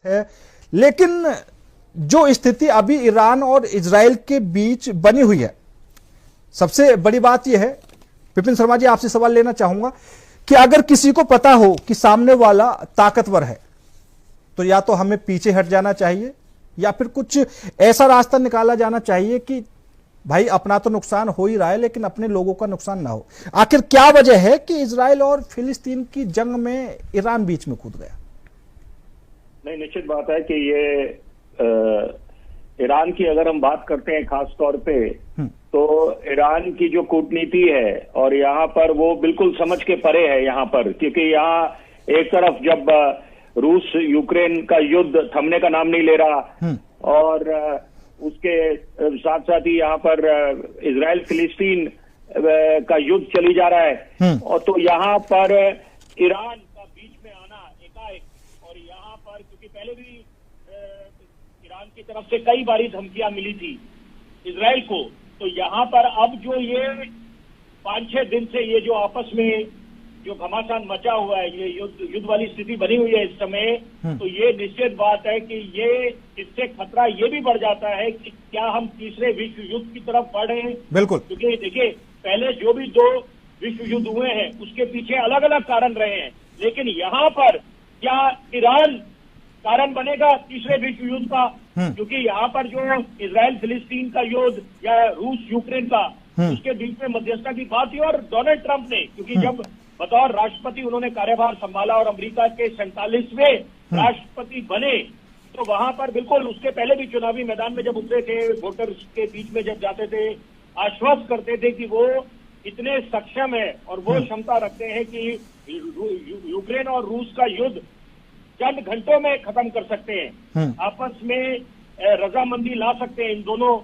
है। लेकिन जो स्थिति अभी ईरान और इजराइल के बीच बनी हुई है, सबसे बड़ी बात यह है, विपिन शर्मा जी आपसे सवाल लेना चाहूंगा कि अगर किसी को पता हो कि सामने वाला ताकतवर है तो या तो हमें पीछे हट जाना चाहिए या फिर कुछ ऐसा रास्ता निकाला जाना चाहिए कि भाई अपना तो नुकसान हो ही रहा है लेकिन अपने लोगों का नुकसान ना हो। आखिर क्या वजह है कि इजराइल और फिलिस्तीन की जंग में ईरान बीच में कूद गया? नहीं, निश्चित बात है कि ये ईरान की अगर हम बात करते हैं खास तौर पे, तो ईरान की जो कूटनीति है और यहाँ पर वो बिल्कुल समझ के परे है यहाँ पर, क्योंकि यहाँ एक तरफ जब रूस यूक्रेन का युद्ध थमने का नाम नहीं ले रहा और उसके साथ साथ ही यहाँ पर इजराइल फिलिस्तीन का युद्ध चली जा रहा है, और तो यहाँ पर ईरान का बीच में आना एकाएक, और यहाँ पर क्योंकि पहले भी ईरान की तरफ से कई बारी धमकियां मिली थी इजराइल को, तो यहाँ पर अब जो ये 5-6 दिन से ये जो आपस में जो घमासान मचा हुआ है, ये युद्ध वाली स्थिति बनी हुई है इस समय, तो ये निश्चित बात है कि ये इससे खतरा ये भी बढ़ जाता है कि क्या हम तीसरे विश्व युद्ध की तरफ बढ़ रहे हैं। बिल्कुल, क्योंकि देखिए पहले जो भी 2 विश्व युद्ध हुए हैं उसके पीछे अलग अलग कारण रहे हैं, लेकिन यहाँ पर क्या ईरान कारण बनेगा तीसरे विश्व युद्ध का? क्योंकि यहाँ पर जो इजराइल फिलिस्तीन का युद्ध या रूस यूक्रेन का, उसके बीच में मध्यस्थता की बात थी, और डोनाल्ड ट्रंप ने, क्योंकि जब बतौर राष्ट्रपति उन्होंने कार्यभार संभाला और अमेरिका के 47वें राष्ट्रपति बने, तो वहां पर बिल्कुल उसके पहले भी चुनावी मैदान में जब उतरे थे, वोटर्स के बीच में जब जाते थे, आश्वस्त करते थे कि वो इतने सक्षम है और वो क्षमता रखते हैं कि यूक्रेन और रूस का युद्ध चंद घंटों में खत्म कर सकते हैं, आपस में रजामंदी ला सकते हैं इन दोनों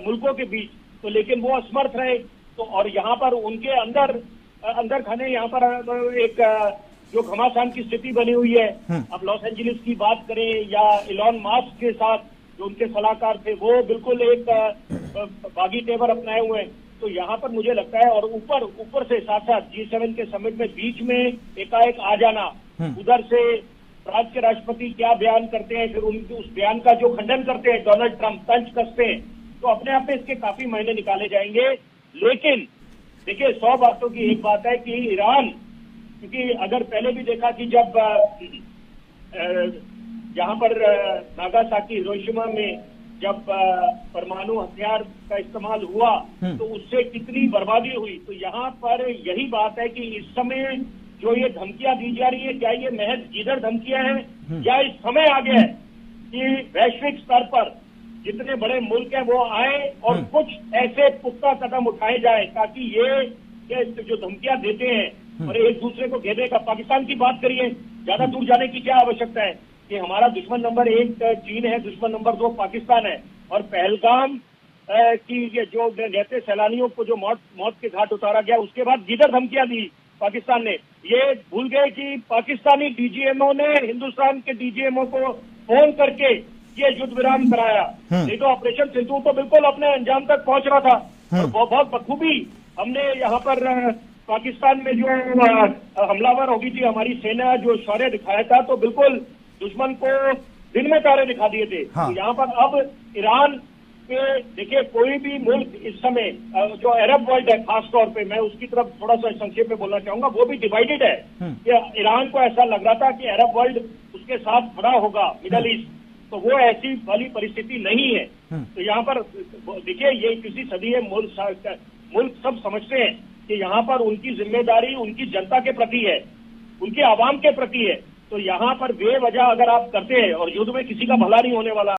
मुल्कों के बीच। तो लेकिन वो असमर्थ रहे, तो और यहाँ पर उनके अंदर खाने यहाँ पर एक जो घमासान की स्थिति बनी हुई है। अब लॉस एंजलिस की बात करें या इलॉन मस्क के साथ जो उनके सलाहकार थे, वो बिल्कुल एक बागी तेवर अपनाए हुए हैं। तो यहाँ पर मुझे लगता है, और ऊपर से साथ साथ G7 के समिट में बीच में एकाएक आ जाना, उधर से फ्रांस के राष्ट्रपति क्या बयान करते हैं, फिर उनके उस बयान का जो खंडन करते हैं डोनाल्ड ट्रंप, तंज कसते हैं, तो अपने आप में इसके काफी महीने निकाले जाएंगे। लेकिन देखिए 100 बातों की एक बात है कि ईरान, क्योंकि अगर पहले भी देखा कि जब यहाँ पर नागासाकी हिरोशिमा में जब परमाणु हथियार का इस्तेमाल हुआ तो उससे कितनी बर्बादी हुई, तो यहाँ पर यही बात है कि इस समय जो ये धमकियां दी जा रही है, क्या ये महज जिधर धमकियां हैं या इस समय आ गया है कि वैश्विक स्तर पर जितने बड़े मुल्क हैं वो आए और कुछ ऐसे पुख्ता कदम उठाए जाए ताकि ये जो धमकियां देते हैं और एक दूसरे को घेरने का। पाकिस्तान की बात करिए, ज्यादा दूर जाने की क्या आवश्यकता है कि हमारा दुश्मन नंबर 1 चीन है, दुश्मन नंबर 2 पाकिस्तान है, और पहलगाम की ये जो रहते सैलानियों को जो मौत के घाट उतारा गया, उसके बाद जिधर धमकियां दी पाकिस्तान ने, ये भूल गए कि पाकिस्तानी डीजीएमओ ने हिंदुस्तान के डीजीएमओ को फोन करके ये युद्ध विराम कराया, नहीं तो ऑपरेशन सिंधु तो बिल्कुल अपने अंजाम तक पहुंच रहा था। और बहुत बखूबी हमने यहाँ पर पाकिस्तान में जो हमलावर हो गई थी हमारी सेना, जो शौर्य दिखाया था, तो बिल्कुल दुश्मन को दिन में तारे दिखा दिए थे। तो यहाँ पर अब ईरान के देखिए, कोई भी मुल्क इस समय जो अरब वर्ल्ड है खास तौर पे, मैं उसकी तरफ थोड़ा सा संक्षेप में बोलना चाहूंगा, वो भी डिवाइडेड है। कि ईरान को ऐसा लग रहा था कि अरब वर्ल्ड उसके साथ खड़ा होगा, मिडल ईस्ट, तो वो ऐसी वाली परिस्थिति नहीं है। तो यहाँ पर देखिए, ये किसी सदी है, मुल्क सब समझते हैं कि यहाँ पर उनकी जिम्मेदारी उनकी जनता के प्रति है, उनके आवाम के प्रति है। तो यहाँ पर बेवजह अगर आप करते हैं, और युद्ध में किसी का भला नहीं होने वाला।